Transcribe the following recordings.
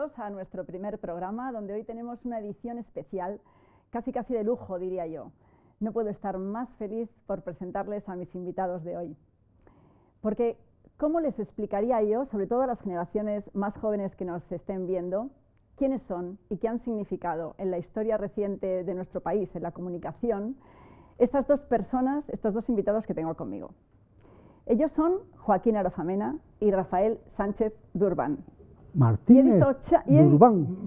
bienvenidos a nuestro primer programa, donde hoy tenemos una edición especial, casi de lujo, diría yo. No puedo estar más feliz por presentarles a mis invitados de hoy. Porque, ¿cómo les explicaría yo, sobre todo a las generaciones más jóvenes que nos estén viendo, quiénes son y qué han significado en la historia reciente de nuestro país, en la comunicación, estas dos personas, estos dos invitados que tengo conmigo? Ellos son Joaquín Arozamena y Rafael Sánchez Durbán. Martínez, Durbán.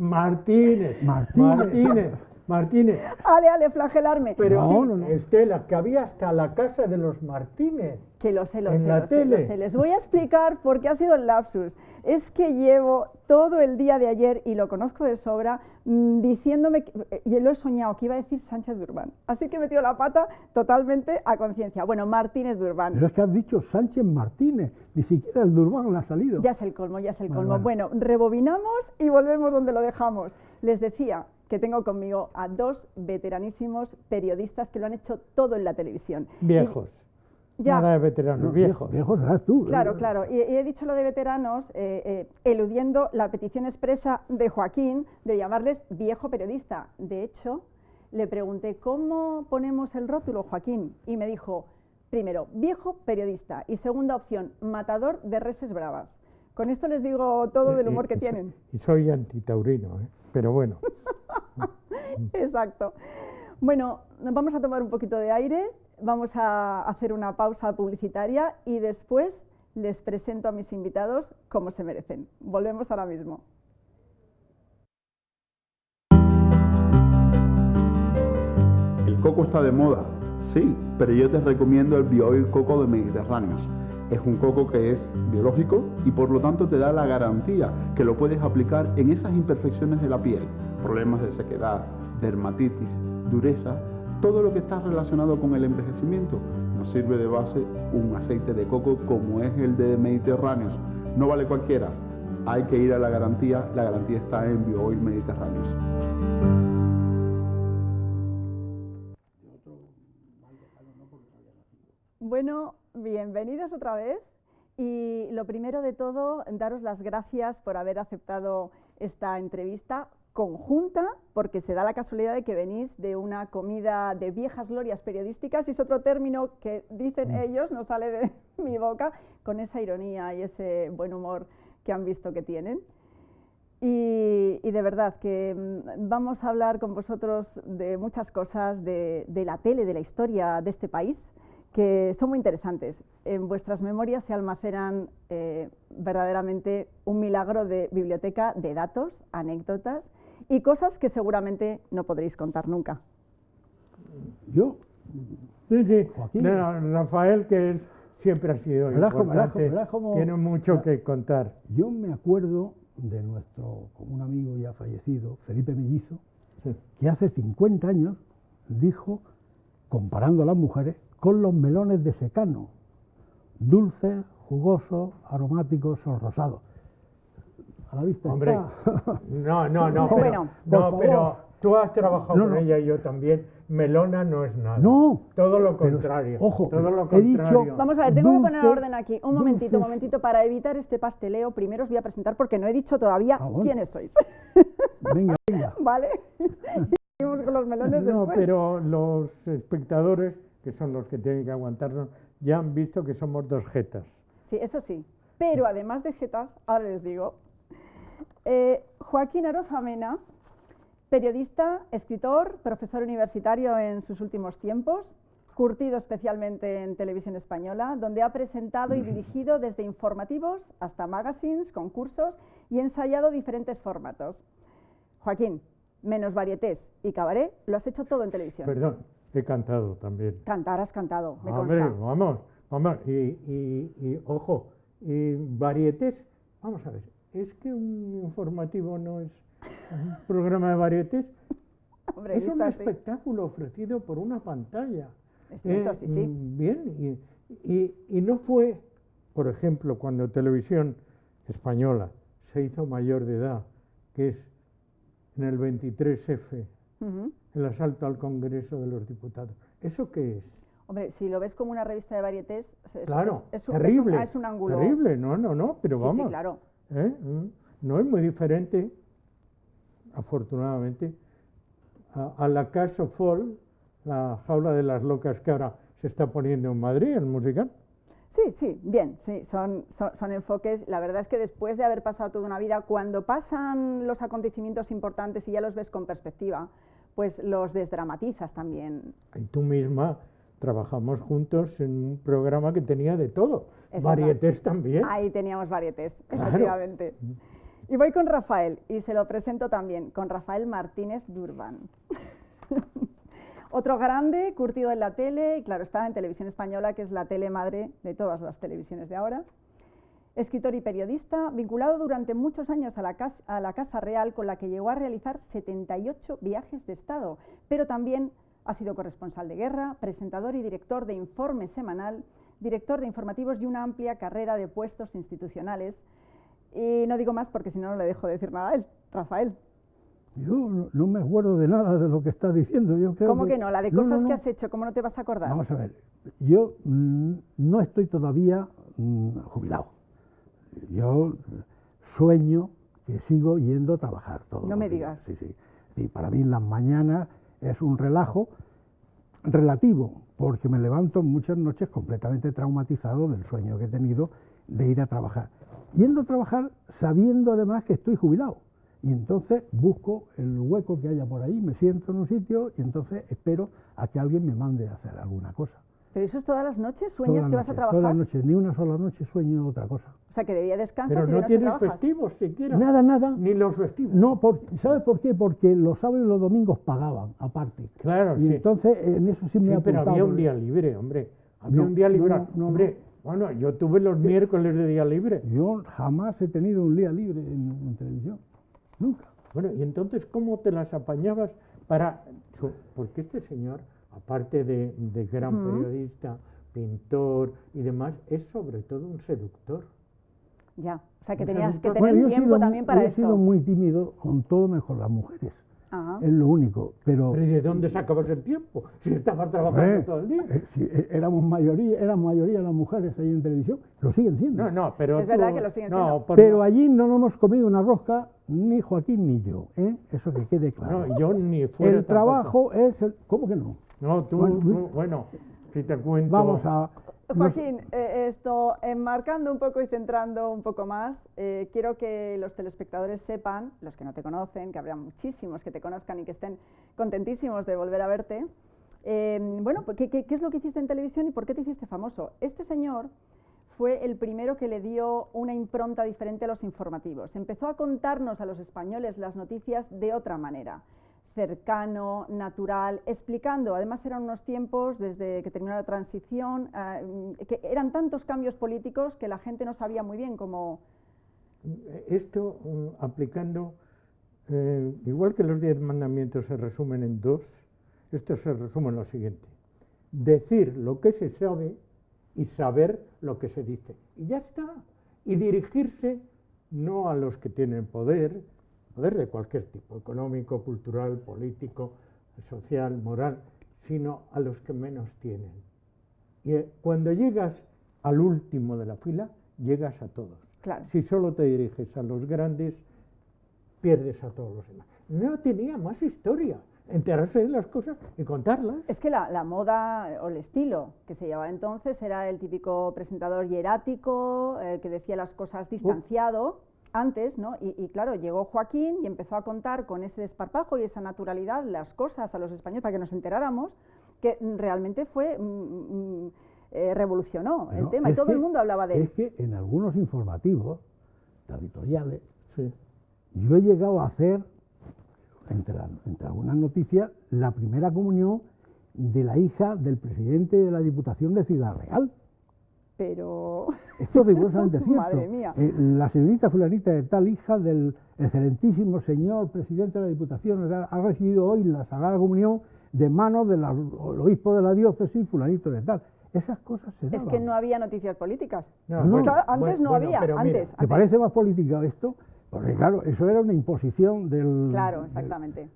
Martínez. Ale, flagelarme. Pero sí. no. Estela, que había hasta la casa de los Martínez. Que lo sé. Les voy a explicar por qué ha sido el lapsus. Es que llevo todo el día de ayer, y lo conozco de sobra, diciéndome, y lo he soñado, que iba a decir Sánchez Durbán. Así que he metido la pata totalmente a conciencia. Bueno, Martínez Durbán. Pero es que has dicho Sánchez Martínez, ni siquiera el Durbán le ha salido. Ya es el colmo. Bueno, rebobinamos y volvemos donde lo dejamos. Les decía que tengo conmigo a dos veteranísimos periodistas que lo han hecho todo en la televisión. Viejos. Nada de veteranos, viejos. Viejos serás tú. Claro. Y he dicho lo de veteranos eludiendo la petición expresa de Joaquín de llamarles viejo periodista. De hecho, le pregunté, ¿cómo ponemos el rótulo, Joaquín? Y me dijo, primero, viejo periodista, y segunda opción, matador de reses bravas. Con esto les digo todo del humor que tienen. Y soy antitaurino, pero bueno. Exacto. Bueno, vamos a tomar un poquito de aire, vamos a hacer una pausa publicitaria y después les presento a mis invitados como se merecen. Volvemos ahora mismo. El coco está de moda, sí, pero yo te recomiendo el BioOil Coco de Mediterráneos. Es un coco que es biológico y por lo tanto te da la garantía que lo puedes aplicar en esas imperfecciones de la piel, problemas de sequedad, dermatitis, dureza, todo lo que está relacionado con el envejecimiento. Nos sirve de base un aceite de coco como es el de Mediterráneos. No vale cualquiera, hay que ir a la garantía está en BioOil Mediterráneos. Bueno, bienvenidos otra vez y lo primero de todo, daros las gracias por haber aceptado esta entrevista conjunta, porque se da la casualidad de que venís de una comida de viejas glorias periodísticas, y es otro término que dicen ellos, no sale de mi boca, con esa ironía y ese buen humor que han visto que tienen. Y de verdad que vamos a hablar con vosotros de muchas cosas de la tele, de la historia de este país, que son muy interesantes. En vuestras memorias se almacenan verdaderamente un milagro de biblioteca de datos, anécdotas y cosas que seguramente no podréis contar nunca. ¿Yo? Sí. Joaquín. Rafael, que siempre ha sido importante, tiene mucho que contar. Yo me acuerdo de un amigo ya fallecido, Felipe Mellizo, que hace 50 años dijo, comparando a las mujeres, con los melones de secano, dulces, jugosos, aromáticos, sonrosados. A la vista. Hombre, está. No, pero tú has trabajado con ella y yo también. Melona no es nada. No. Todo lo contrario. Ojo, todo lo he dicho. contrario. Vamos a ver, tengo que poner orden aquí. Un momentito, para evitar este pasteleo. Primero os voy a presentar, porque no he dicho todavía quiénes sois. Venga. ¿Vale? Seguimos con los melones después. No, pero los espectadores, que son los que tienen que aguantarnos, ya han visto que somos dos jetas. Sí, eso sí. Pero además de jetas, ahora les digo, Joaquín Arozamena, periodista, escritor, profesor universitario en sus últimos tiempos, curtido especialmente en Televisión Española, donde ha presentado y dirigido desde informativos hasta magazines, concursos y ensayado diferentes formatos. Joaquín, menos varietés y cabaret, lo has hecho todo en televisión. Perdón, he cantado también. Has cantado, me Hombre, consta. vamos, y ojo, y varietés, vamos a ver, es que un informativo no es un programa de varietés, Hombre, es un así. espectáculo ofrecido por una pantalla. Es cierto, sí. Bien, y no fue, por ejemplo, cuando Televisión Española se hizo mayor de edad, que es en el 23F, el asalto al Congreso de los Diputados. ¿Eso qué es? Hombre, si lo ves como una revista de varietés, Claro, terrible. Es un ángulo. Terrible, no, pero sí, vamos. Sí, claro. No es muy diferente afortunadamente, a la Casa Folk, la jaula de las locas que ahora se está poniendo en Madrid, el musical. Sí, bien, sí, son enfoques. La verdad es que después de haber pasado toda una vida, cuando pasan los acontecimientos importantes y ya los ves con perspectiva, pues los desdramatizas también. Y tú misma trabajamos juntos en un programa que tenía de todo, Es varietés también. Ahí teníamos varietés, Claro. efectivamente. Y voy con Rafael, y se lo presento también, con Rafael Martínez Durban. Otro grande, curtido en la tele, y claro, está en Televisión Española, que es la tele madre de todas las televisiones de ahora. Escritor y periodista, vinculado durante muchos años a la Casa Real, con la que llegó a realizar 78 viajes de Estado, pero también ha sido corresponsal de guerra, presentador y director de Informe Semanal, director de informativos y una amplia carrera de puestos institucionales. Y no digo más porque si no, no le dejo decir nada a él. Rafael. Yo no me acuerdo de nada de lo que estás diciendo. Yo creo ¿Cómo que no? La de cosas no. que has hecho, ¿cómo no te vas a acordar? Vamos a ver, yo no estoy todavía jubilado. Yo sueño que sigo yendo a trabajar todos No los me días. digas. Sí. Y para mí las mañanas es un relajo relativo, porque me levanto muchas noches completamente traumatizado del sueño que he tenido de ir a trabajar. Yendo a trabajar sabiendo además que estoy jubilado. Y entonces busco el hueco que haya por ahí, me siento en un sitio y entonces espero a que alguien me mande a hacer alguna cosa. ¿Pero eso es todas las noches? ¿Sueñas que vas a trabajar? Todas las noches, ni una sola noche sueño otra cosa. O sea, que de día descansas Pero y de no noche tienes trabajas. festivos siquiera. Nada. Ni los festivos. No, ¿sabes por qué? Porque los sábados y los domingos pagaban, aparte. Claro, Y sí. entonces en eso sí me Sí, he pero apuntado. había un día libre, hombre. Había No, un día libre. no. Hombre, bueno, yo tuve los miércoles de día libre. Yo jamás he tenido un día libre en televisión. Nunca. Bueno, y entonces, ¿cómo te las apañabas para...? Porque este señor, aparte de gran periodista, pintor y demás, es sobre todo un seductor. Ya, o sea, que Un tenías que seductor. tener Bueno, yo he tiempo sido también para He sido eso. muy tímido, con todo menos con las mujeres. Ajá. Es lo único. Pero Pero ¿y de dónde sacabas el tiempo? Si estabas trabajando hombre, todo el día. si eran mayoría las mujeres ahí en televisión, lo siguen siendo. No, pero Es verdad que lo siguen siendo. Pero allí no nos hemos comido una rosca, ni Joaquín ni yo, ¿eh? Eso que quede claro. No, yo ni fuera El tampoco. trabajo es el... ¿Cómo que no? No, bueno, si te cuento... Vamos a... Joaquín, esto, enmarcando un poco y centrando un poco más, quiero que los telespectadores sepan, los que no te conocen, que habrá muchísimos que te conozcan y que estén contentísimos de volver a verte, bueno, ¿qué es lo que hiciste en televisión y por qué te hiciste famoso? Este señor fue el primero que le dio una impronta diferente a los informativos. Empezó a contarnos a los españoles las noticias de otra manera, cercano, natural, explicando, además eran unos tiempos desde que terminó la transición, que eran tantos cambios políticos que la gente no sabía muy bien cómo... Esto aplicando, igual que los 10 mandamientos se resumen en 2, esto se resume en lo siguiente: decir lo que se sabe y saber lo que se dice. Y ya está. Y dirigirse no a los que tienen poder de cualquier tipo, económico, cultural, político, social, moral, sino a los que menos tienen. Y cuando llegas al último de la fila, llegas a todos. Claro. Si solo te diriges a los grandes, pierdes a todos los demás. No tenía más historia, enterarse de las cosas y contarlas. Es que la moda o el estilo que se llevaba entonces era el típico presentador hierático, que decía las cosas distanciado. Antes, ¿no? Y claro, llegó Joaquín y empezó a contar con ese desparpajo y esa naturalidad las cosas a los españoles para que nos enteráramos, que realmente fue, revolucionó el tema y todo el mundo hablaba de él. Es que en algunos informativos territoriales, Sí. yo he llegado a hacer, entre algunas noticias, la primera comunión de la hija del presidente de la Diputación de Ciudad Real. Pero... Esto es rigurosamente cierto. Madre mía. La señorita fulanita de tal, hija del excelentísimo señor presidente de la Diputación, ha recibido hoy la Sagrada Comunión de manos del obispo de la diócesis fulanito de tal. Esas cosas se daban. Es que no había noticias políticas. No. Claro, antes no había, pero mira, antes. ¿Te parece más política esto? Porque claro, eso era una imposición del... Claro, exactamente.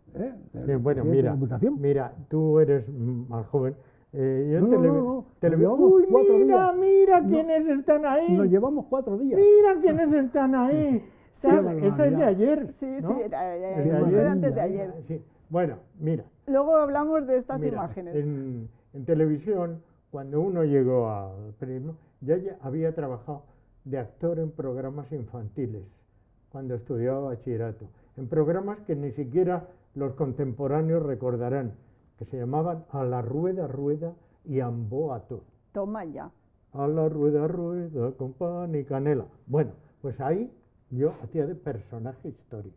del Bueno, presidente de la Diputación. mira, tú eres más joven. Yo No. Uy, Llevamos 4 días. mira quiénes están ahí. Nos llevamos 4 días. Mira quiénes están ahí. Sí, eso es de ayer. Sí, ¿no? sí, Es de justo ayer. era antes de ayer. Sí. Bueno, mira. Luego hablamos de estas Mira, imágenes. en televisión, cuando uno llegó al periodismo, ya había trabajado de actor en programas infantiles, cuando estudiaba bachillerato, en programas que ni siquiera los contemporáneos recordarán, que se llamaban A la rueda, rueda y ambó a todo. Toma ya. A la rueda, rueda, con pan y canela. Bueno, pues ahí yo hacía de personaje histórico.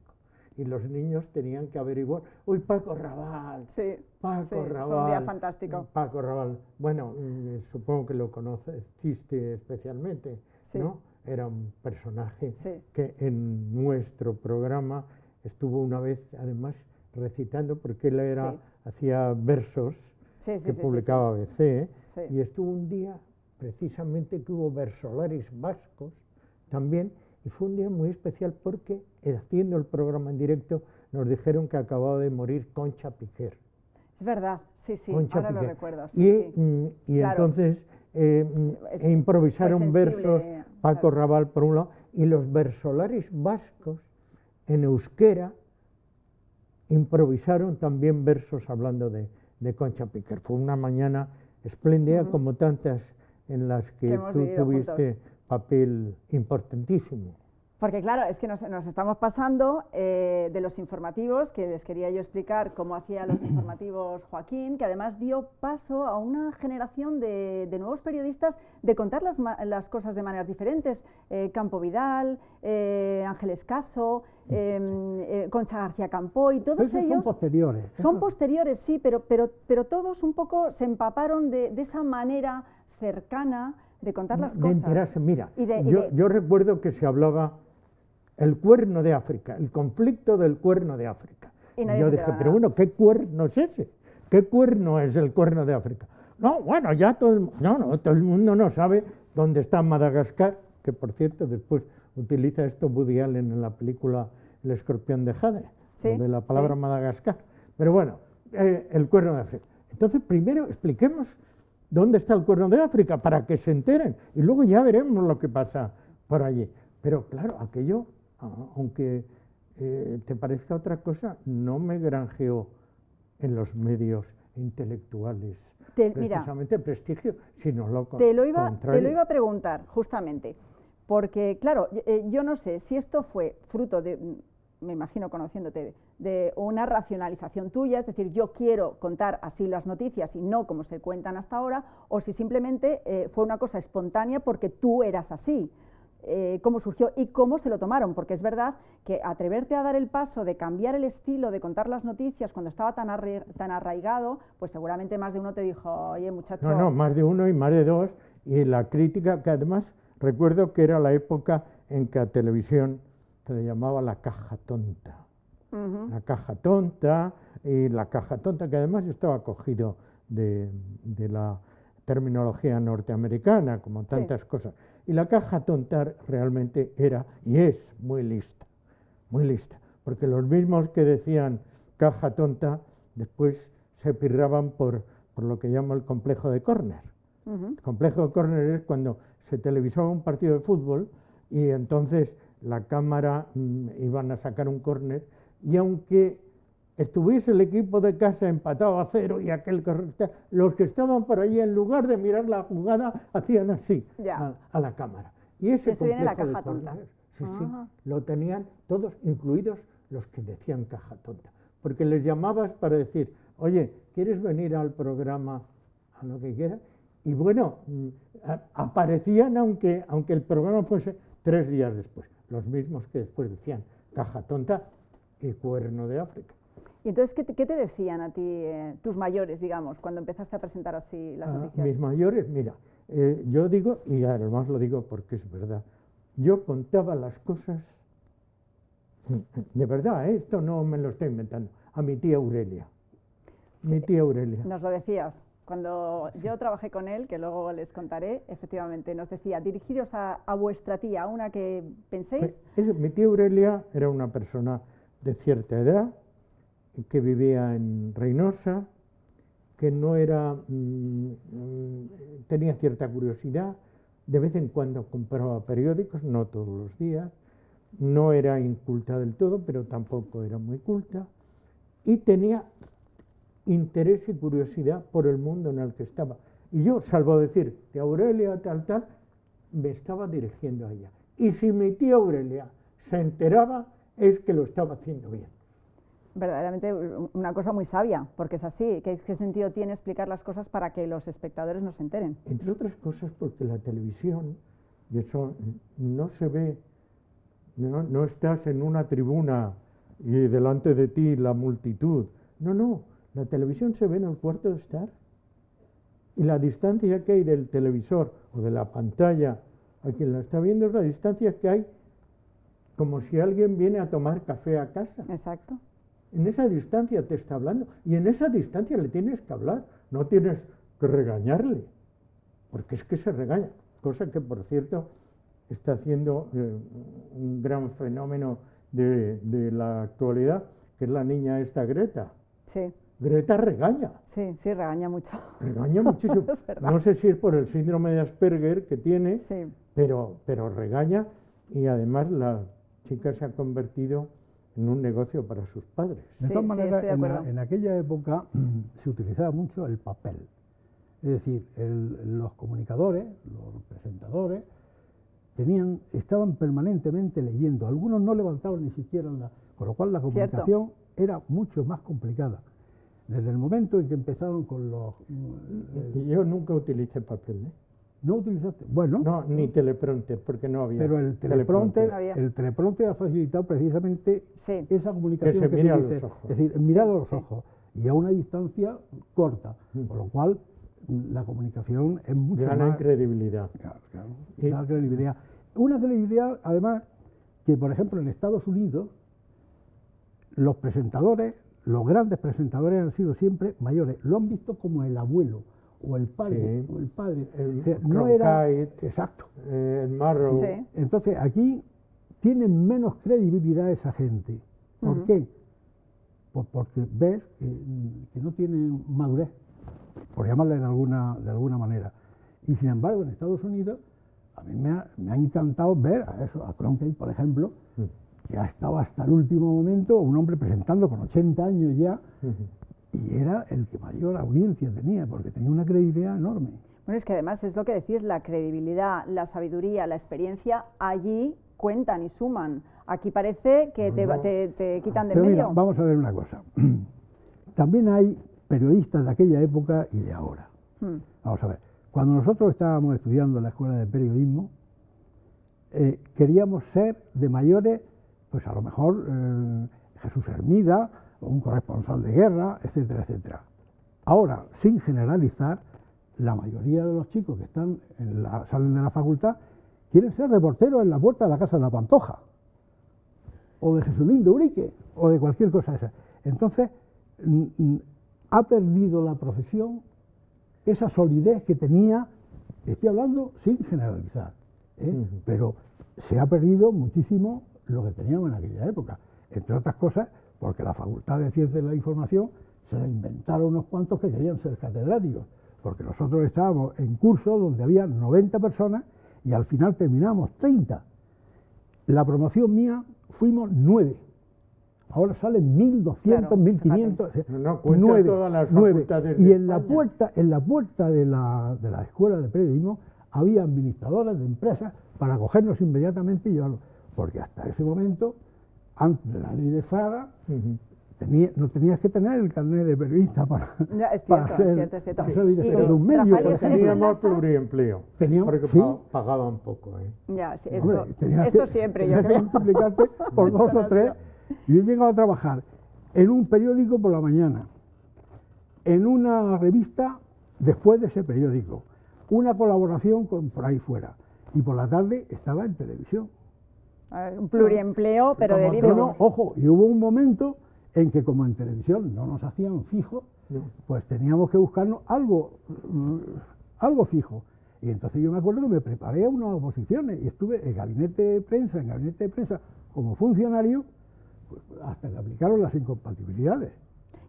Y los niños tenían que averiguar, uy, Paco Raval, Sí, Paco sí, fue Raval. un día fantástico. Paco Raval, bueno, supongo que lo conociste especialmente, Sí. ¿no? Era un personaje Sí. que en nuestro programa estuvo una vez, además, recitando, porque él era, Sí. hacía versos Sí, sí, que sí, sí, publicaba ABC, Sí. y estuvo un día, precisamente, que hubo versolaris vascos también, y fue un día muy especial porque, haciendo el programa en directo, nos dijeron que acababa de morir Concha Piquer. Es verdad, sí, sí, Concha ahora lo Piquer. recuerdo. Sí, sí. Y Claro. entonces Es- improvisaron fue sensible, versos Paco claro. Raval por un lado, y los versolaris vascos en euskera improvisaron también versos hablando de Concha Piquer. Fue una mañana espléndida, como tantas en las Que que hemos tú vivido tuviste papel importantísimo. Porque claro, es que nos estamos pasando de los informativos, que les quería yo explicar cómo hacía los informativos Joaquín, que además dio paso a una generación de nuevos periodistas de contar las cosas de maneras diferentes. Campo Vidal, Ángeles Caso, Concha García Campoy, todos Esos ellos... son posteriores. Son Esos- posteriores, sí, pero todos un poco se empaparon de esa manera cercana de contar las De cosas. enterarse. Mira, Y de- yo recuerdo que se hablaba el cuerno de África, el conflicto del cuerno de África. Y Y nadie yo se dije, enteraba pero nada. bueno, ¿qué cuerno es ese? ¿Qué cuerno es el cuerno de África? No, bueno, ya todo el mundo no sabe dónde está Madagascar, que por cierto después utiliza esto Woody Allen en la película El escorpión de Jade, Sí, lo de la palabra sí. Madagascar. Pero bueno, el cuerno de África. Entonces primero expliquemos dónde está el cuerno de África para que se enteren y luego ya veremos lo que pasa por allí. Pero claro, aquello, aunque te parezca otra cosa, no me granjeó en los medios intelectuales Mira, precisamente prestigio, sino lo te lo contrario. iba a preguntar, justamente, porque, claro, yo no sé si esto fue fruto de, me imagino conociéndote, de una racionalización tuya, es decir, yo quiero contar así las noticias y no como se cuentan hasta ahora, o si simplemente fue una cosa espontánea porque tú eras así. Cómo surgió y cómo se lo tomaron, porque es verdad que atreverte a dar el paso de cambiar el estilo de contar las noticias cuando estaba tan arraigado, pues seguramente más de uno te dijo, oye muchacho... No, más de uno y más de dos, y la crítica, que además recuerdo que era la época en que a televisión se le llamaba la caja tonta. La caja tonta, y la caja tonta que además estaba cogido de la terminología norteamericana, como tantas cosas. Y la caja tonta realmente era y es muy lista, porque los mismos que decían caja tonta después se pirraban por lo que llamo el complejo de córner. El complejo de córner es cuando se televisaba un partido de fútbol y entonces la cámara iban a sacar un córner y aunque estuviese el equipo de casa empatado a 0 y aquel que los que estaban por allí, en lugar de mirar la jugada, hacían así a la cámara. Y ese se viene la complejo caja de tonta. córner, sí, lo tenían todos, incluidos los que decían caja tonta. Porque les llamabas para decir, oye, ¿quieres venir al programa a lo que quieras? Y bueno, aparecían aunque el programa fuese 3 días después. Los mismos que después decían caja tonta y cuerno de África. Y entonces, ¿qué te decían a ti tus mayores, digamos, cuando empezaste a presentar así las noticias? Mis mayores, mira, yo digo, y además lo digo porque es verdad, yo contaba las cosas, de verdad, esto no me lo estoy inventando, a mi tía Aurelia. Mi tía Aurelia. Nos lo decías. Cuando yo trabajé con él, que luego les contaré, efectivamente nos decía, dirigiros a vuestra tía, a una que penséis. Mi tía Aurelia era una persona de cierta edad, que vivía en Reynosa, que no era, tenía cierta curiosidad, de vez en cuando compraba periódicos, no todos los días, no era inculta del todo, pero tampoco era muy culta, y tenía interés y curiosidad por el mundo en el que estaba. Y yo, salvo decir, de Aurelia tal, me estaba dirigiendo a ella. Y si mi tía Aurelia se enteraba, es que lo estaba haciendo bien. Verdaderamente una cosa muy sabia, porque es así. ¿Qué sentido tiene explicar las cosas para que los espectadores no se enteren? Entre otras cosas porque la televisión, y eso no se ve, no estás en una tribuna y delante de ti la multitud. No, la televisión se ve en el cuarto de estar. Y la distancia que hay del televisor o de la pantalla a quien la está viendo es la distancia que hay como si alguien viene a tomar café a casa. Exacto. En esa distancia te está hablando y en esa distancia le tienes que hablar, no tienes que regañarle, porque es que se regaña, cosa que por cierto está haciendo un gran fenómeno de la actualidad, que es la niña esta Greta. Sí. Greta regaña. Sí, regaña mucho. Regaña muchísimo. Es verdad. No sé si es por el síndrome de Asperger que tiene, Sí. pero regaña, y además la chica se ha convertido en un negocio para sus padres. De Sí, todas sí, maneras, estoy de acuerdo. en aquella época se utilizaba mucho el papel. Es decir, los comunicadores, los presentadores, estaban permanentemente leyendo. Algunos no levantaban ni siquiera con lo cual la comunicación era mucho más complicada. Desde el momento en que empezaron con los... Y yo nunca utilicé papel, ¿eh? ¿No utilizaste? Bueno. No, ni teleprompter, porque no había. Pero el teleprompter ha facilitado precisamente esa comunicación que se mira a los dice, ojos. es decir, mirar a los ojos y a una distancia corta, con lo cual la comunicación es mucho gana más... credibilidad. Claro, da credibilidad. Una credibilidad, además, que por ejemplo en Estados Unidos los presentadores, los grandes presentadores han sido siempre mayores, lo han visto como el abuelo o el padre, Sí. o el padre. El O sea, no era exacto. El Marrow. Sí. Entonces aquí tienen menos credibilidad esa gente. ¿Por qué? Pues porque ves que no tienen madurez, por llamarle de alguna manera. Y sin embargo en Estados Unidos a mí me ha encantado ver a Cronkite, por ejemplo, que ha estado hasta el último momento, un hombre presentando con 80 años ya, y era el que mayor audiencia tenía, porque tenía una credibilidad enorme. Bueno, es que además es lo que decís, la credibilidad, la sabiduría, la experiencia, allí cuentan y suman. Aquí parece que te quitan de Pero medio. mira, vamos a ver una cosa. También hay periodistas de aquella época y de ahora. Vamos a ver, cuando nosotros estábamos estudiando en la escuela de periodismo, queríamos ser de mayores, pues a lo mejor Jesús Hermida, o un corresponsal de guerra, etcétera, etcétera. Ahora, sin generalizar, la mayoría de los chicos que salen de la facultad quieren ser reporteros en la puerta de la Casa de la Pantoja, o de Jesulín Urique, o de cualquier cosa esa. Entonces, ha perdido la profesión esa solidez que tenía, estoy hablando sin generalizar, pero se ha perdido muchísimo lo que teníamos en aquella época, entre otras cosas porque la Facultad de Ciencias de la Información se la inventaron unos cuantos que querían ser catedráticos, porque nosotros estábamos en cursos donde había 90 personas y al final terminamos 30. La promoción mía fuimos 9. Ahora salen 1.200, Claro, 1.500, No, cuenta todas las facultades de y en la España. puerta de la escuela de periodismo había administradoras de empresas para cogernos inmediatamente y llevarnos, porque hasta ese momento, antes de la ley de Fraga, no tenías que tener el carnet de periodista para, Ya, es para cierto, ser, es cierto. para ser director de un medio. Rafael, por ¿esto ejemplo. Teníamos enlaza? pluriempleo, porque Sí. pagaban poco. Ya, sí, Hombre, tenías esto que- siempre, yo tenías que creo. multiplicarte por 2 o 3. Yo he llegado a trabajar en un periódico por la mañana, en una revista después de ese periódico, una colaboración por ahí fuera, y por la tarde estaba en televisión. Un pluriempleo, pero de Como libre. No, ojo, y hubo un momento en que como en televisión no nos hacían fijo, pues teníamos que buscarnos algo fijo. Y entonces yo me acuerdo que me preparé a unas oposiciones y estuve en gabinete de prensa, como funcionario, pues, hasta que aplicaron las incompatibilidades.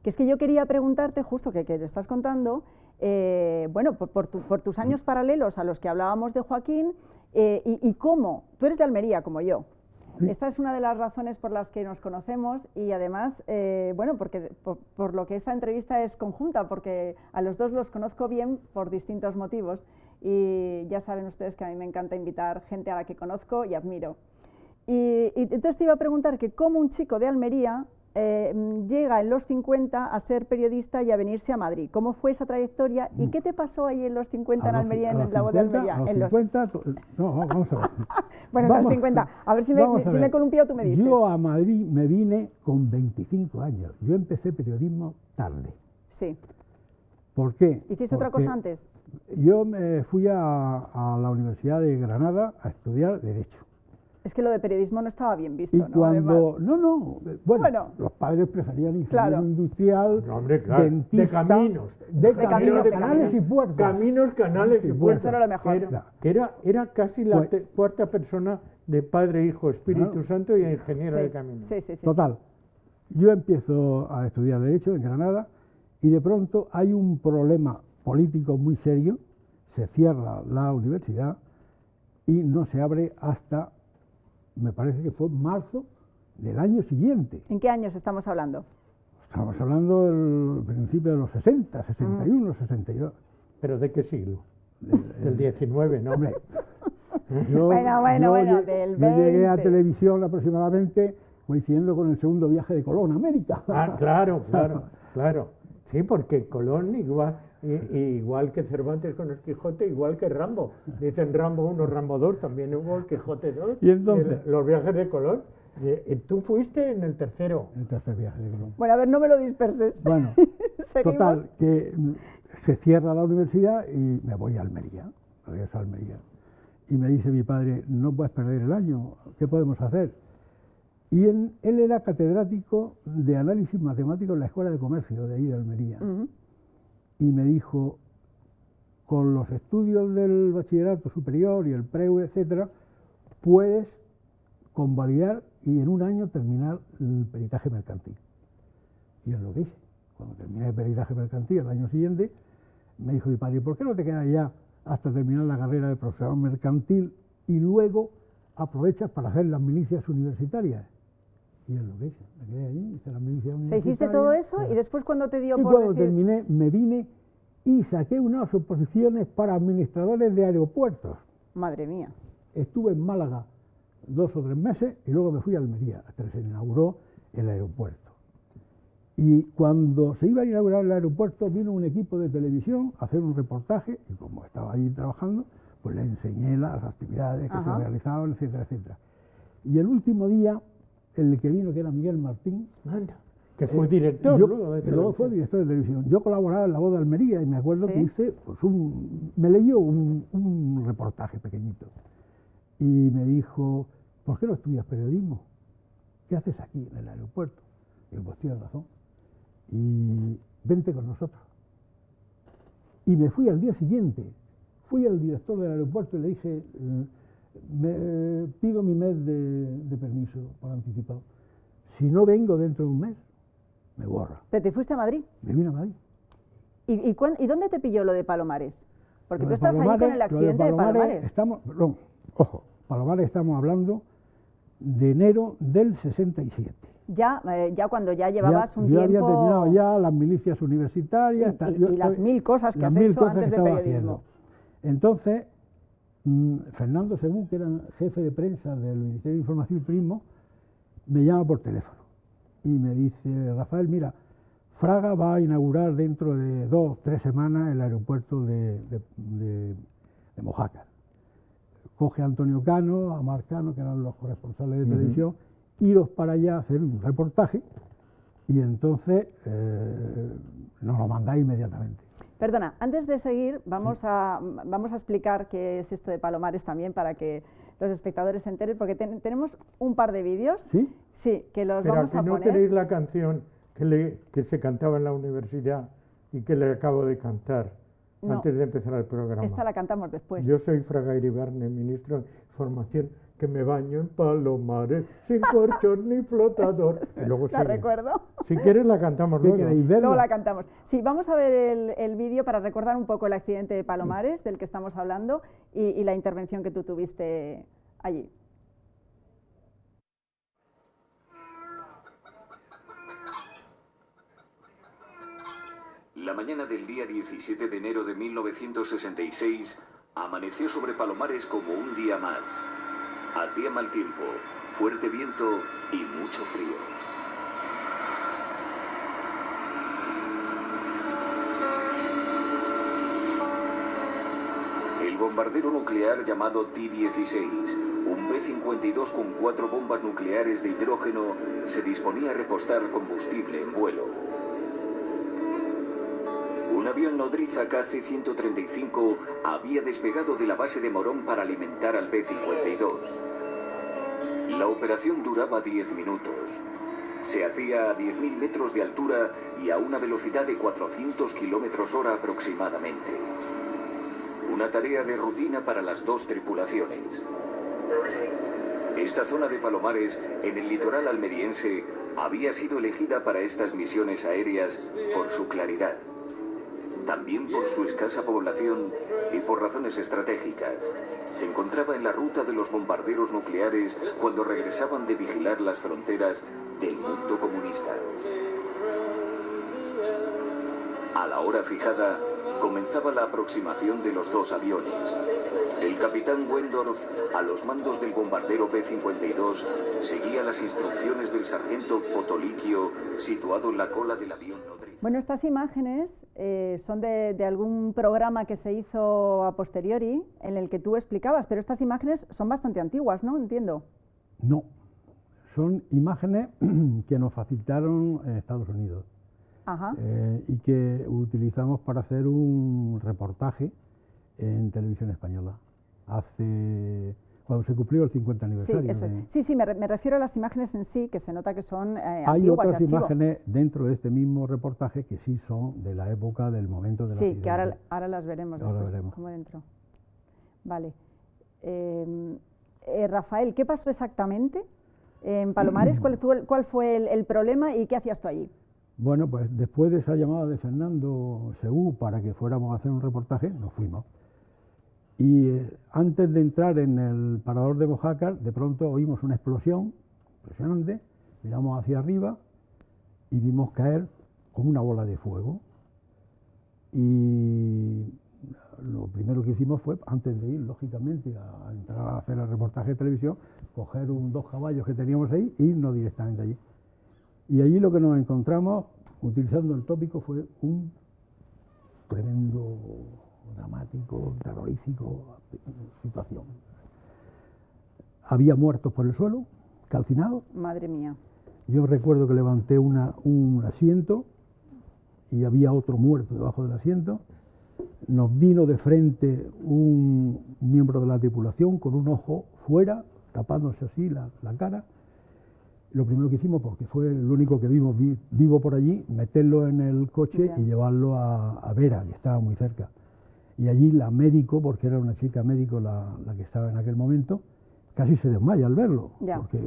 Que es que yo quería preguntarte, justo que te estás contando, bueno, por tus años paralelos a los que hablábamos de Joaquín, y cómo, tú eres de Almería como yo, Sí. Esta es una de las razones por las que nos conocemos y además, bueno, porque por lo que esta entrevista es conjunta, porque a los dos los conozco bien por distintos motivos y ya saben ustedes que a mí me encanta invitar gente a la que conozco y admiro. Y entonces te iba a preguntar que cómo un chico de Almería llega en los 50 a ser periodista y a venirse a Madrid. ¿Cómo fue esa trayectoria y qué te pasó ahí en los 50 en Almería, en el Lago de Almería? A los 50, no, vamos a ver. Bueno, en los 50, a ver si me he columpiado, tú me dices. Yo a Madrid me vine con 25 años. Yo empecé periodismo tarde. Sí. ¿Por qué? ¿Hiciste otra cosa antes? Yo me fui a la Universidad de Granada a estudiar Derecho. Es que lo de periodismo no estaba bien visto, Y ¿no? cuando, Además. bueno, los padres preferían ingeniero Claro. industrial, No, hombre, claro, dentista, de caminos, caminos, canales y puertos. Caminos, canales y puertos. Eso era lo mejor. Era casi la Pues- cuarta persona de Padre, Hijo, Espíritu Claro. Santo y ingeniero Sí, de caminos. sí, sí, sí. Total, yo empiezo a estudiar Derecho en Granada y de pronto hay un problema político muy serio, se cierra la universidad y no se abre hasta, me parece que fue marzo del año siguiente. ¿En qué años estamos hablando? Estamos hablando del principio de los 60, 61, 62. ¿Pero de qué siglo? Del 19, ¿no? Hombre, Bueno, del yo llegué a 20. televisión aproximadamente coincidiendo con el segundo viaje de Colón a América. Ah, claro. Sí, porque Colón igual que Cervantes con el Quijote, igual que Rambo. Dicen Rambo 1, Rambo 2, también hubo el Quijote 2. Y entonces, los viajes de Colón. Tú fuiste en el tercero. el tercer viaje de Colón. Bueno, a ver, no me lo disperses. Bueno, Seguimos. total, que se cierra la universidad y me voy a Almería, regreso a Almería. Y me dice mi padre, no puedes perder el año, ¿qué podemos hacer? Y él era catedrático de análisis matemático en la Escuela de Comercio de ahí de Almería. Y me dijo, con los estudios del bachillerato superior y el preu, etcétera, puedes convalidar y en un año terminar el peritaje mercantil. Y es lo que hice. Cuando terminé el peritaje mercantil el año siguiente, me dijo mi padre, ¿por qué no te quedas ya hasta terminar la carrera de profesor mercantil y luego aprovechas para hacer las milicias universitarias? Y es lo que hice. Me quedé allí, hice las milicias O sea, universitarias. hiciste todo eso y después cuando te dio Y por cuando decir... terminé, me vine y saqué unas oposiciones para administradores de aeropuertos. Madre mía. Estuve en Málaga 2 o 3 meses y luego me fui a Almería, hasta que se inauguró el aeropuerto. Y cuando se iba a inaugurar el aeropuerto, vino un equipo de televisión a hacer un reportaje y como estaba allí trabajando, pues le enseñé las actividades que se realizaban, etcétera, etcétera. Y el último día, el que vino, que era Miguel Martín, Anda, que fue director que luego de luego fue director de televisión. Yo colaboraba en La Voz de Almería y me acuerdo ¿Sí? que hice, pues me leyó un reportaje pequeñito y me dijo, ¿por qué no estudias periodismo? ¿Qué haces aquí en el aeropuerto? Y digo, pues tienes razón. Y vente con nosotros. Y me fui al día siguiente. Fui al director del aeropuerto y le dije, pido mi mes de permiso por anticipado. Si no vengo dentro de un mes, me borra. ¿Pero te fuiste a Madrid? Me vine a Madrid. ¿Y dónde te pilló lo de Palomares? Porque Lo tú de estás ahí con el lo accidente de Palomares. Ojo, Palomares estamos hablando de enero del 67. Ya cuando ya llevabas un yo tiempo... había terminado ya las milicias universitarias. Y las 1000 cosas que las has 1000 hecho cosas antes que de estaba periodismo. haciendo. Entonces, Fernando Según, que era jefe de prensa del Ministerio de Información y Turismo, me llama por teléfono y me dice, Rafael, mira, Fraga va a inaugurar dentro de 2 o 3 semanas el aeropuerto de Mojácar. Coge a Antonio Cano, a Marc Cano, que eran los corresponsales de televisión, iros para allá a hacer un reportaje y entonces nos lo mandáis inmediatamente. Perdona, antes de seguir, vamos a explicar qué es esto de Palomares también para que los espectadores se enteren, porque tenemos un par de vídeos. ¿Sí? Sí, que los Pero vamos aquí a no poner. tenéis la canción que se cantaba en la universidad y que le acabo de cantar No. antes de empezar el programa. Esta la cantamos después. Yo soy Fraga Iribarne, ministro de Información, que me baño en Palomares, sin corchos ni flotador. Y luego La sigue. recuerdo. Si quieres la cantamos ¿Qué luego. queréis verlo? Luego la cantamos. Sí, vamos a ver el vídeo para recordar un poco el accidente de Palomares del que estamos hablando y la intervención que tú tuviste allí. La mañana del día 17 de enero de 1966 amaneció sobre Palomares como un día más. Hacía mal tiempo, fuerte viento y mucho frío. El bombardero nuclear llamado T-16, un B-52 con 4 bombas nucleares de hidrógeno, se disponía a repostar combustible en vuelo. Un avión nodriza KC-135 había despegado de la base de Morón para alimentar al B-52. La operación duraba 10 minutos. Se hacía a 10.000 metros de altura y a una velocidad de 400 km/h aproximadamente. Una tarea de rutina para las dos tripulaciones. Esta zona de Palomares, en el litoral almeriense, había sido elegida para estas misiones aéreas por su claridad, también por su escasa población y por razones estratégicas. Se encontraba en la ruta de los bombarderos nucleares cuando regresaban de vigilar las fronteras del mundo comunista. A la hora fijada, comenzaba la aproximación de los dos aviones. El capitán Wendorf, a los mandos del bombardero B-52, seguía las instrucciones del sargento Potolicchio, situado en la cola del avión nodriza. Bueno, estas imágenes son de algún programa que se hizo a posteriori, en el que tú explicabas, pero estas imágenes son bastante antiguas, ¿no? Entiendo. No, son imágenes que nos facilitaron Estados Unidos. Ajá. Y que utilizamos para hacer un reportaje en televisión española, cuando se cumplió el 50 aniversario. Sí, eso es. Sí, me refiero a las imágenes en sí, que se nota que son Hay antiguas, otras de archivo. imágenes dentro de este mismo reportaje que sí son de la época del momento del accidente. Sí, que ahora las veremos Ahora después, veremos. como dentro. Vale. Rafael, ¿qué pasó exactamente en Palomares? ¿Cuál fue el problema y qué hacías tú allí? Bueno, pues después de esa llamada de Fernando Segú para que fuéramos a hacer un reportaje, nos fuimos. Y antes de entrar en el parador de Mojácar, de pronto oímos una explosión impresionante, miramos hacia arriba y vimos caer como una bola de fuego. Y lo primero que hicimos fue, antes de ir, lógicamente, a entrar a hacer el reportaje de televisión, coger 2 caballos que teníamos ahí e irnos directamente allí. Y allí lo que nos encontramos, utilizando el tópico, fue un tremendo, dramático, terrorífico situación. Había muertos por el suelo, calcinados. Madre mía. Yo recuerdo que levanté un asiento y había otro muerto debajo del asiento. Nos vino de frente un miembro de la tripulación con un ojo fuera, tapándose así la cara. Lo primero que hicimos, porque fue el único que vimos vivo por allí, meterlo en el coche Bien. y llevarlo a Vera, que estaba muy cerca. Y allí la médico, porque era una chica médico la que estaba en aquel momento, casi se desmaya al verlo. Ya. Porque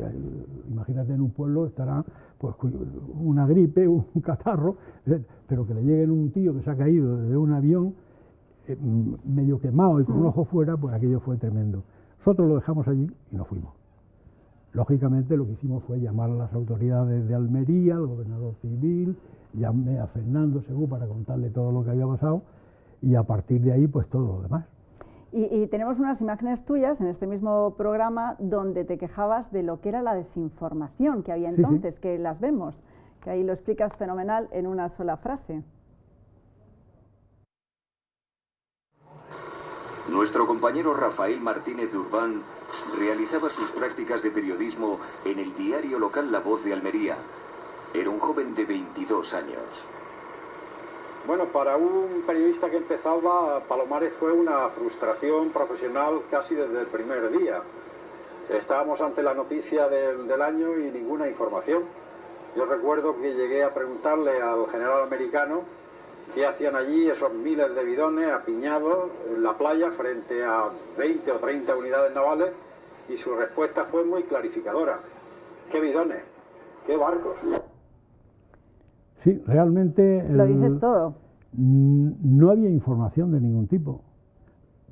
imagínate, en un pueblo estará pues una gripe, un catarro, pero que le llegue un tío que se ha caído de un avión medio quemado y con un ojo fuera, pues aquello fue tremendo. Nosotros lo dejamos allí y nos fuimos. Lógicamente lo que hicimos fue llamar a las autoridades de Almería, al gobernador civil, llamé a Fernando Segú para contarle todo lo que había pasado y a partir de ahí pues todo lo demás. Y tenemos unas imágenes tuyas en este mismo programa donde te quejabas de lo que era la desinformación que había entonces, que las vemos, que ahí lo explicas fenomenal en una sola frase. Nuestro compañero Rafael Martínez de Urbán realizaba sus prácticas de periodismo en el diario local La Voz de Almería. Era un joven de 22 años. Bueno, para un periodista que empezaba, Palomares fue una frustración profesional casi desde el primer día. Estábamos ante la noticia del año y ninguna información. Yo recuerdo que llegué a preguntarle al general americano qué hacían allí esos miles de bidones apiñados en la playa frente a 20 o 30 unidades navales, y su respuesta fue muy clarificadora. ¿Qué bidones? ¿Qué barcos? Sí, realmente... Lo dices todo. No había información de ningún tipo.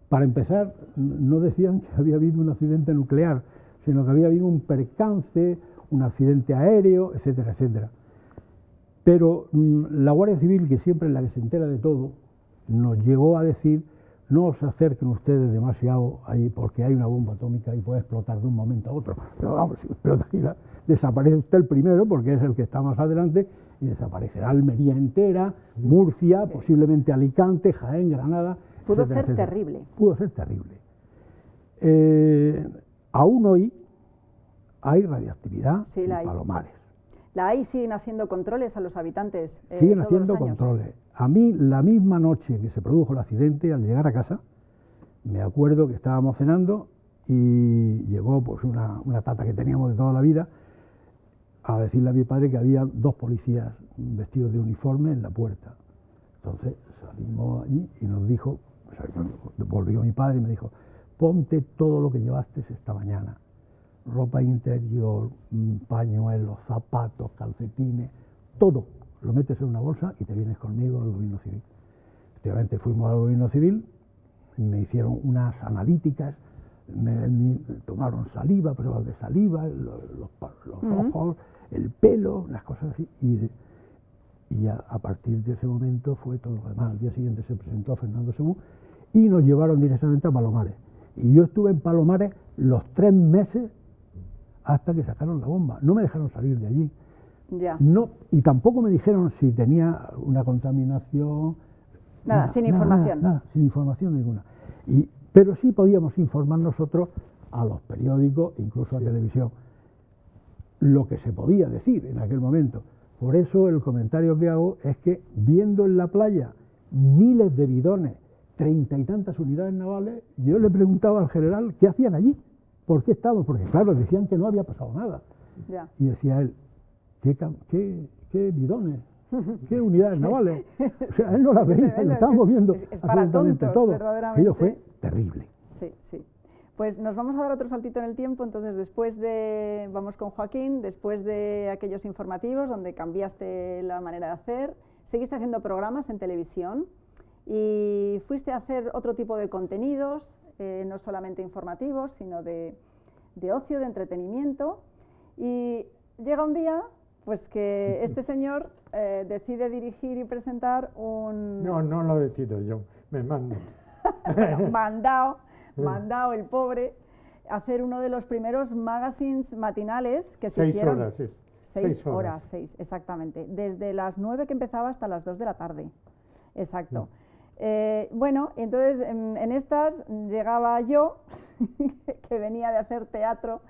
Para empezar, no decían que había habido un accidente nuclear, sino que había habido un percance, un accidente aéreo, etcétera, etcétera. Pero la Guardia Civil, que siempre es la que se entera de todo, nos llegó a decir: no os acerquen ustedes demasiado allí porque hay una bomba atómica y puede explotar de un momento a otro. Pero vamos, si explota aquí, desaparece usted el primero porque es el que está más adelante y desaparecerá Almería entera, Murcia, posiblemente Alicante, Jaén, Granada. Pudo etcétera, ser etcétera. terrible. Pudo ser terrible. Aún hoy hay radiactividad Sí, en la hay. Palomares. La AI siguen haciendo controles a los habitantes. Siguen todos haciendo los años. controles. A mí, la misma noche que se produjo el accidente, al llegar a casa, me acuerdo que estábamos cenando y llegó pues una tata que teníamos de toda la vida a decirle a mi padre que había 2 policías vestidos de uniforme en la puerta. Entonces salimos allí y nos dijo, o sea, volvió mi padre y me dijo: ponte todo lo que llevaste esta mañana. Ropa interior, pañuelos, zapatos, calcetines, todo lo metes en una bolsa y te vienes conmigo al gobierno civil. Efectivamente fuimos al gobierno civil, me hicieron unas analíticas, me tomaron saliva, pruebas de saliva, los ojos, el pelo, las cosas así, y a partir de ese momento fue todo lo demás. Al día siguiente se presentó Fernando Semú y nos llevaron directamente a Palomares. Y yo estuve en Palomares los 3 meses hasta que sacaron la bomba. No me dejaron salir de allí. Ya. No, y tampoco me dijeron si tenía una contaminación. Nada, sin información. Nada, sin información ninguna. Pero sí podíamos informar nosotros a los periódicos, incluso a televisión, lo que se podía decir en aquel momento. Por eso el comentario que hago es que, viendo en la playa miles de bidones, 30 y tantas unidades navales, yo le preguntaba al general qué hacían allí, por qué estaban, porque claro, decían que no había pasado nada. Ya. Y decía él: ¿qué bidones? ¿Qué unidades navales? O sea, él no las veía, lo estábamos viendo es para absolutamente tontos, todo. verdaderamente. Aquello fue terrible. Sí, sí. Pues nos vamos a dar otro saltito en el tiempo. Entonces, vamos con Joaquín, después de aquellos informativos donde cambiaste la manera de hacer, seguiste haciendo programas en televisión y fuiste a hacer otro tipo de contenidos, no solamente informativos, sino de ocio, de entretenimiento. Y llega un día pues que este señor decide dirigir y presentar un... No, no lo decido yo, me mandan. mandado el pobre, a hacer uno de los primeros magazines matinales que se 6 hicieron. horas, es. 6 horas, exactamente. Desde las 9 que empezaba hasta las 2 de la tarde. Exacto. Bueno, entonces en estas llegaba yo, que venía de hacer teatro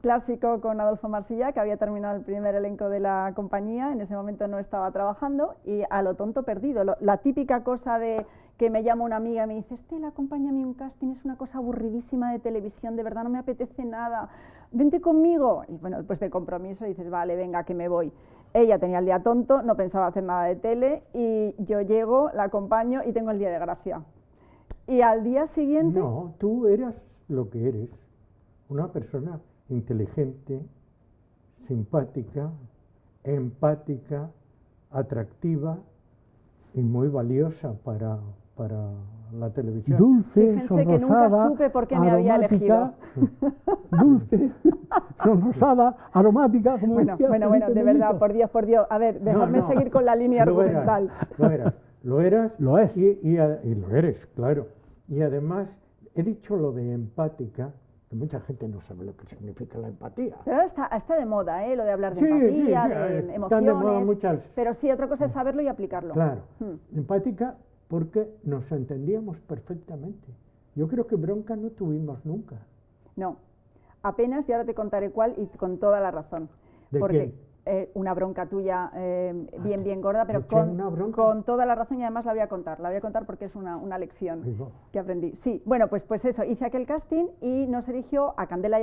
clásico con Adolfo Marsilla, que había terminado el primer elenco de la compañía, en ese momento no estaba trabajando, y a lo tonto perdido, la típica cosa de que me llama una amiga y me dice: Estela, acompáñame a un casting, es una cosa aburridísima de televisión, de verdad no me apetece nada, vente conmigo. Y bueno, después de compromiso dices: vale, venga, que me voy. Ella tenía el día tonto, no pensaba hacer nada de tele, y yo llego, la acompaño y tengo el día de gracia. Y al día siguiente... No, tú eras lo que eres, una persona inteligente, simpática, empática, atractiva y muy valiosa para la televisión. Dulce, Fíjense que nunca sonrosada, supe por qué me había aromática, dulce, sonrosada, aromática, como Bueno, decía bueno, Felipe de verdad, Mellito. por Dios, a ver, dejadme No, seguir con la línea lo argumental. Lo eras, Lo es. y lo eres, claro. Y además, he dicho lo de empática, que mucha gente no sabe lo que significa la empatía. Pero ahora está de moda, lo de hablar de Sí, empatía, sí, de están emociones, de moda muchas. pero sí, otra cosa es saberlo y aplicarlo. Claro, empática porque nos entendíamos perfectamente. Yo creo que bronca no tuvimos nunca. No, apenas, y ahora te contaré cuál, y con toda la razón. ¿De Porque quién? una bronca tuya bien gorda, pero ¿te eché una bronca? con toda la razón, y además la voy a contar porque es una lección Ahí va. que aprendí. Sí, bueno, pues eso, hice aquel casting y nos eligió a Candela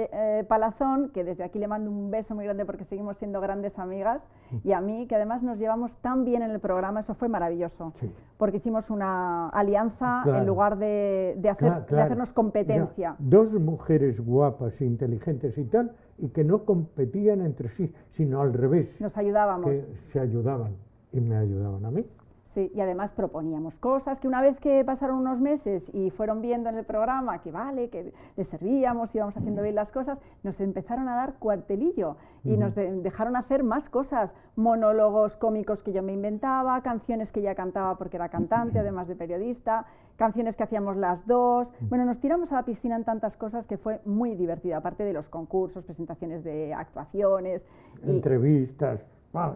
Palazón, que desde aquí le mando un beso muy grande porque seguimos siendo grandes amigas, y a mí, que además nos llevamos tan bien en el programa, eso fue maravilloso, Sí. porque hicimos una alianza Claro. en lugar de hacernos competencia. Mira, 2 mujeres guapas, inteligentes y tal, y que no competían entre sí, sino al revés, Nos ayudábamos. que se ayudaban y me ayudaban a mí. Sí, y además proponíamos cosas que una vez que pasaron unos meses y fueron viendo en el programa que vale, que les servíamos, íbamos haciendo bien las cosas, nos empezaron a dar cuartelillo y nos dejaron hacer más cosas, monólogos cómicos que yo me inventaba, canciones que ella cantaba porque era cantante, además de periodista, canciones que hacíamos las dos. Bueno, nos tiramos a la piscina en tantas cosas que fue muy divertido, aparte de los concursos, presentaciones de actuaciones. Entrevistas.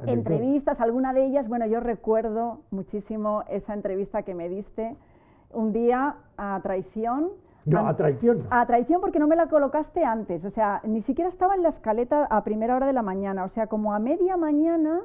Entrevistas, alguna de ellas, bueno, yo recuerdo muchísimo esa entrevista que me diste un día a traición. No, a traición no. A traición porque no me la colocaste antes, o sea, ni siquiera estaba en la escaleta a primera hora de la mañana, o sea, como a media mañana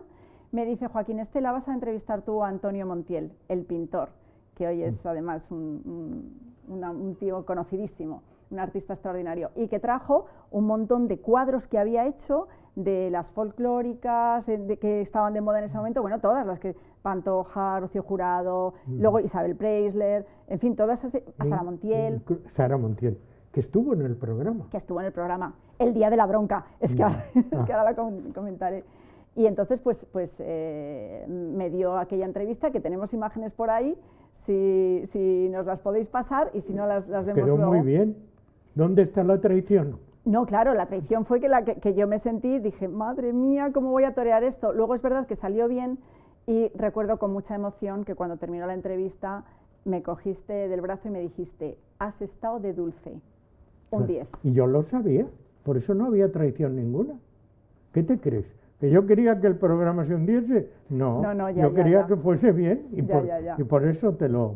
me dice Joaquín, la vas a entrevistar tú a Antonio Montiel, el pintor, que hoy es además un tío conocidísimo, un artista extraordinario, y que trajo un montón de cuadros que había hecho de las folclóricas, de que estaban de moda en ese momento, bueno, todas las que Pantoja, Rocío Jurado, luego Isabel Preisler, en fin, todas esas, a Sara Montiel. Sara Montiel, que estuvo en el programa. Que estuvo en el programa, el día de la bronca, es que ahora lo comentaré. Y entonces, pues me dio aquella entrevista, que tenemos imágenes por ahí, si nos las podéis pasar, y si no las vemos Quedó luego. muy bien. ¿Dónde está la traición? No, claro, la traición fue que yo me sentí, dije, madre mía, ¿cómo voy a torear esto? Luego es verdad que salió bien y recuerdo con mucha emoción que cuando terminó la entrevista me cogiste del brazo y me dijiste, has estado de dulce, un 10. Y yo lo sabía, por eso no había traición ninguna. ¿Qué te crees? ¿Que yo quería que el programa se hundiese? No, yo quería que fuese bien y por eso te lo...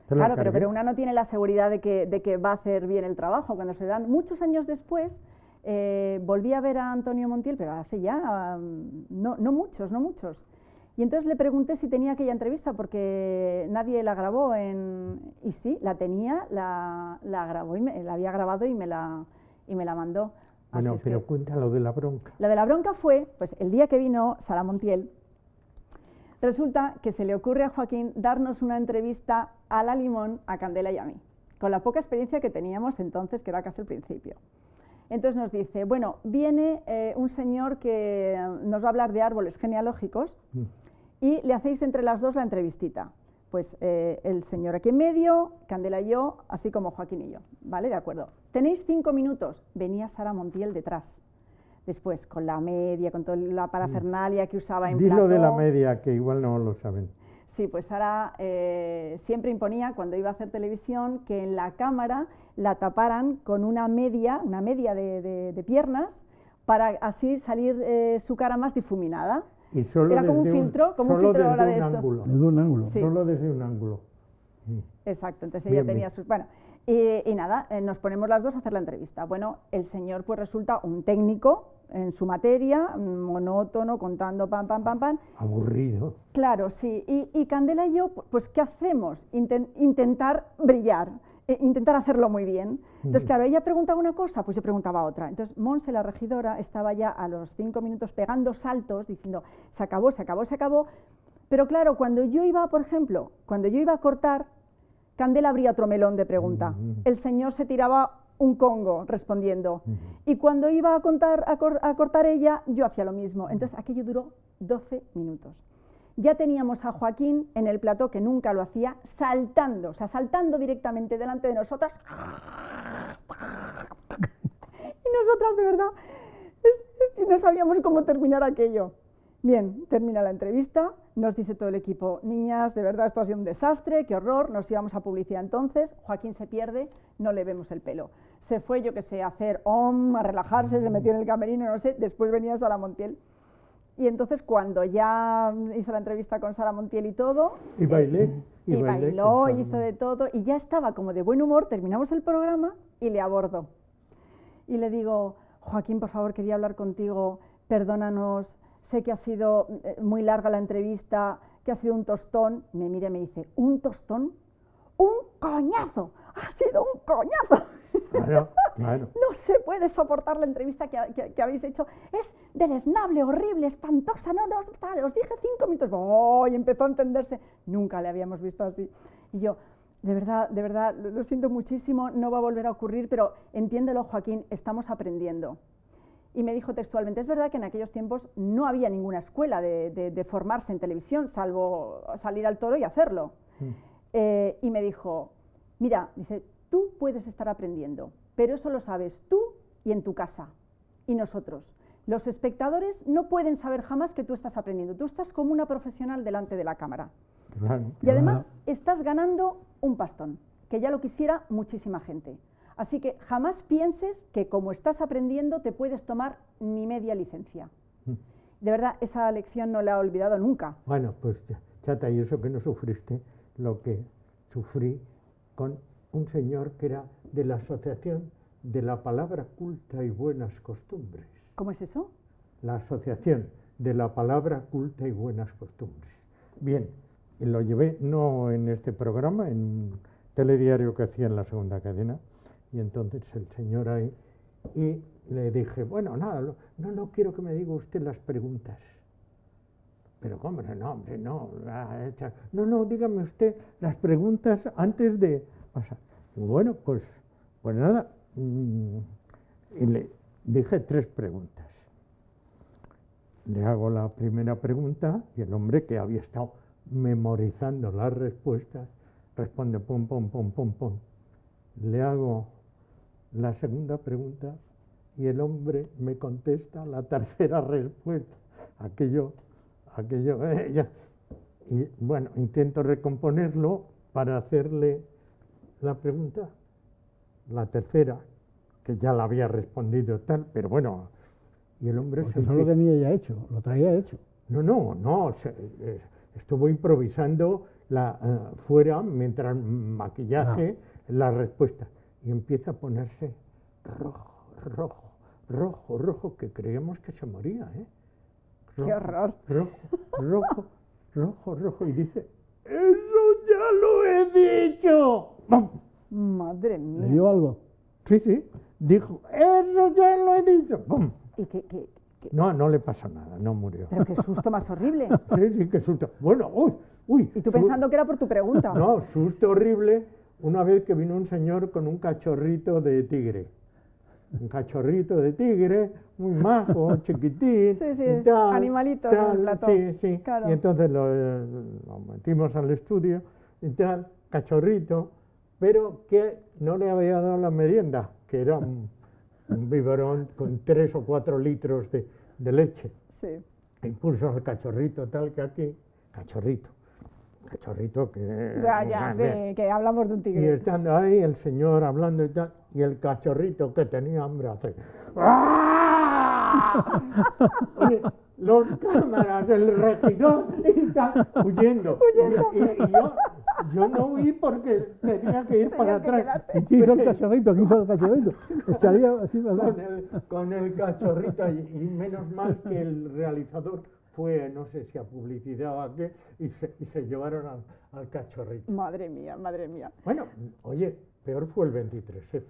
Claro, pero una no tiene la seguridad de que va a hacer bien el trabajo. Cuando se dan muchos años después, volví a ver a Antonio Montiel, pero hace ya no muchos. Y entonces le pregunté si tenía aquella entrevista, porque nadie la grabó, y sí, la tenía, la grabó, la había grabado y me la mandó. Bueno, pero cuéntalo de la bronca. Lo de la bronca fue, pues el día que vino Sara Montiel, resulta que se le ocurre a Joaquín darnos una entrevista a la Limón, a Candela y a mí, con la poca experiencia que teníamos entonces, que era casi el principio. Entonces nos dice, bueno, viene un señor que nos va a hablar de árboles genealógicos y le hacéis entre las dos la entrevistita. Pues el señor aquí en medio, Candela y yo, así como Joaquín y yo, ¿vale? De acuerdo. Tenéis 5 minutos, venía Sara Montiel detrás. Después, con la media, con toda la parafernalia que usaba en plató. Dilo de la media, que igual no lo saben. Sí, pues Sara siempre imponía, cuando iba a hacer televisión, que en la cámara la taparan con una media de piernas, para así salir su cara más difuminada. Y solo era como un filtro, ahora de esto. Desde un ángulo. Sí. Solo desde un ángulo. Exacto, entonces ella tenía sus... Bueno, y nada, nos ponemos las dos a hacer la entrevista. Bueno, el señor pues resulta un técnico en su materia, monótono, contando pam. Aburrido. Claro, sí. Y Candela y yo, pues ¿qué hacemos? Intentar brillar, intentar hacerlo muy bien. Entonces, claro, ella preguntaba una cosa, pues yo preguntaba otra. Entonces, Monse, la regidora, estaba ya a los 5 minutos pegando saltos, diciendo, se acabó. Pero claro, cuando yo iba, por ejemplo, a cortar, Candela abría otro melón de pregunta. El señor se tiraba un congo respondiendo. Y cuando iba a cortar ella, yo hacía lo mismo. Entonces, aquello duró 12 minutos. Ya teníamos a Joaquín en el plató, que nunca lo hacía, saltando directamente delante de nosotras. Y nosotras, de verdad, no sabíamos cómo terminar aquello. Bien, termina la entrevista, nos dice todo el equipo, niñas, de verdad esto ha sido un desastre, qué horror, nos íbamos a publicidad entonces, Joaquín se pierde, no le vemos el pelo. Se fue, yo qué sé, a hacer a relajarse, se metió en el camerino, no sé, después venía Sara Montiel. Y entonces cuando ya hizo la entrevista con Sara Montiel y todo... Y bailé. Y bailó, hizo de todo, y ya estaba como de buen humor, terminamos el programa y le abordo. Y le digo, Joaquín, por favor, quería hablar contigo, perdónanos, sé que ha sido muy larga la entrevista, que ha sido un tostón. Me mira y me dice, ¿un tostón? ¡Un coñazo! ¡Ha sido un coñazo! Claro. No se puede soportar la entrevista que habéis hecho. Es deleznable, horrible, espantosa. No, os dije 5 minutos. ¡Oh! Y empezó a entenderse. Nunca le habíamos visto así. Y yo, de verdad, lo siento muchísimo, no va a volver a ocurrir, pero entiéndelo, Joaquín, estamos aprendiendo. y me dijo textualmente, es verdad que en aquellos tiempos no había ninguna escuela de formarse en televisión, salvo salir al toro y hacerlo. Y me dijo, mira, dice, tú puedes estar aprendiendo, pero eso lo sabes tú y en tu casa, y nosotros. Los espectadores no pueden saber jamás que tú estás aprendiendo, tú estás como una profesional delante de la cámara. Claro. Y además estás ganando un pastón, que ya lo quisiera muchísima gente. Así que jamás pienses que como estás aprendiendo te puedes tomar ni media licencia. De verdad, esa lección no la he olvidado nunca. Bueno, pues chata, y eso que no sufriste, lo que sufrí con un señor que era de la Asociación de la Palabra Culta y Buenas Costumbres. ¿Cómo es eso? La Asociación de la Palabra Culta y Buenas Costumbres. Bien, y lo llevé no en este programa, en un telediario que hacía en la segunda cadena, y entonces el señor ahí, y le dije, bueno, nada, no quiero que me diga usted las preguntas. Pero cómo, no, hombre, no, dígame usted las preguntas antes de pasar. Bueno, pues nada, y le dije 3 preguntas. Le hago la primera pregunta y el hombre, que había estado memorizando las respuestas, responde pum, pum, pum, pum, pum. Le hago la segunda pregunta y el hombre me contesta la tercera respuesta. Aquello, ya. Y bueno, intento recomponerlo para hacerle la pregunta, la tercera, que ya la había respondido tal, pero bueno, y el hombre Porque eso lo tenía ya hecho, lo traía hecho. No, estuvo improvisando fuera, mientras maquillaje, la respuesta. Y empieza a ponerse rojo, que creíamos que se moría, ¿eh? ¡Qué horror! Rojo, y dice, ¡eso ya lo he dicho! ¡Bum! ¡Madre mía! ¿Le dio algo? Sí, dijo, ¡eso ya lo he dicho! ¡Bum! ¿Y qué? No le pasó nada, no murió. Pero qué susto más horrible. Sí, qué susto. Bueno, uy. Y tú pensando que era por tu pregunta. No, susto horrible, una vez que vino un señor con un cachorrito de tigre. Un cachorrito de tigre, muy majo, chiquitín. Sí, y tal, animalito tal, en el plató. Sí. Claro. Y entonces lo metimos al estudio y tal, cachorrito, pero que no le había dado la merienda, que era un biberón con 3 o 4 litros de leche. Sí. Y puso al cachorrito tal que aquí, cachorrito que... Ya sé, que hablamos de un Y tigre. estando ahí el señor hablando y tal, y el cachorrito que tenía hambre hace... ¡Ah! Y los cámaras, el regidor, y tal, huyendo. Y yo no huí porque tenía que ir para atrás. ¿Y qué hizo el cachorrito? Estaría así, ¿verdad? Con el cachorrito, y menos mal que el realizador fue, no sé si a publicidad o a qué, y se llevaron al cachorrito. Madre mía. Bueno, oye, peor fue el 23F. ¿eh?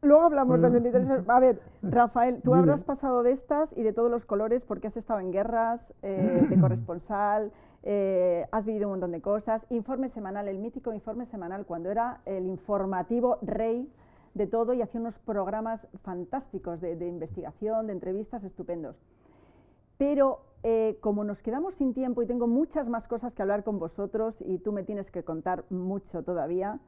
Luego hablamos del 23. A ver, Rafael, tú Dime. habrás pasado de estas y de todos los colores porque has estado en guerras, de corresponsal, has vivido un montón de cosas. Informe semanal, el mítico informe semanal, cuando era el informativo rey de todo y hacía unos programas fantásticos de investigación, de entrevistas estupendos. Pero como nos quedamos sin tiempo y tengo muchas más cosas que hablar con vosotros y tú me tienes que contar mucho todavía,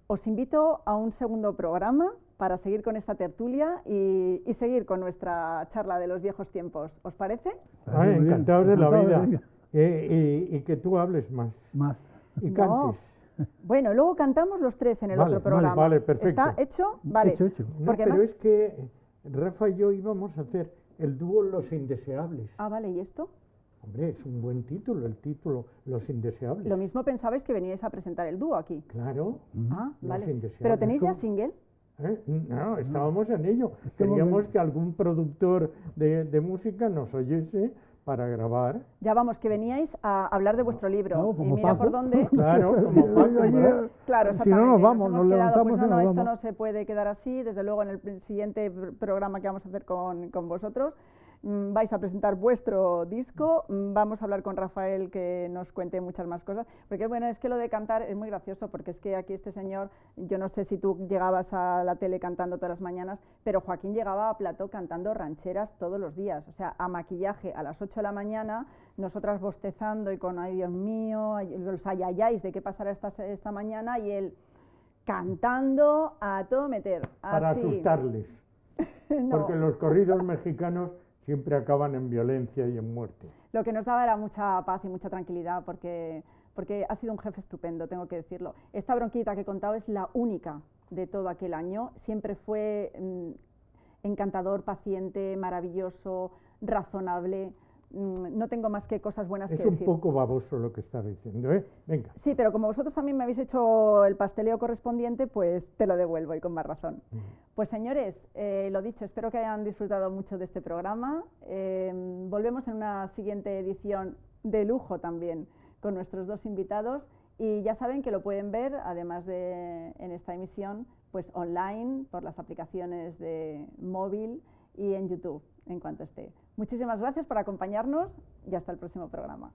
os invito a un segundo programa para seguir con esta tertulia y seguir con nuestra charla de los viejos tiempos. ¿Os parece? Ay, Muy bien, encantados de la encantado vida. Y que tú hables más. Y No. cantes. Bueno, luego cantamos los 3 en el Vale, otro programa. vale, perfecto. ¿Está hecho? Vale. Hecho. No, Porque pero además... es que Rafa y yo íbamos a hacer el dúo Los Indeseables. Ah, vale, ¿y esto? Hombre, es un buen título, el título Los Indeseables. Lo mismo pensabais que veníais a presentar el dúo aquí. Claro. Ah, Los vale. Indeseables. ¿Pero tenéis ya ¿Cómo? single? No, estábamos en ello. Queríamos que algún productor de música nos oyese para grabar. Ya vamos, que veníais a hablar de vuestro libro. No, Y como mira por Paco. dónde... Claro, como Paco, ¿verdad? Claro, Si no nos exactamente. vamos, hemos nos quedado, levantamos pues y no, nos esto vamos. no se puede quedar así. Desde luego en el siguiente programa que vamos a hacer con vosotros vais a presentar vuestro disco, vamos a hablar con Rafael que nos cuente muchas más cosas, porque bueno, es que lo de cantar es muy gracioso, porque es que aquí este señor, yo no sé si tú llegabas a la tele cantando todas las mañanas, pero Joaquín llegaba a plató cantando rancheras todos los días, o sea, a maquillaje a las 8 de la mañana, nosotras bostezando y con, ay Dios mío, los ayayáis de qué pasará esta mañana, y él cantando a todo meter. Para así. asustarles. No. Porque los corridos mexicanos siempre acaban en violencia y en muerte. Lo que nos daba era mucha paz y mucha tranquilidad, porque ha sido un jefe estupendo, tengo que decirlo. Esta bronquita que he contado es la única de todo aquel año, siempre fue encantador, paciente, maravilloso, razonable. No tengo más que cosas buenas que decir. Es un poco baboso lo que estás diciendo, ¿eh? Venga. Sí, pero como vosotros también me habéis hecho el pasteleo correspondiente, pues te lo devuelvo y con más razón. Pues señores, lo dicho, espero que hayan disfrutado mucho de este programa. Volvemos en una siguiente edición de lujo también con nuestros dos invitados, y ya saben que lo pueden ver, además de en esta emisión, pues online, por las aplicaciones de móvil y en YouTube, en cuanto esté. Muchísimas gracias por acompañarnos y hasta el próximo programa.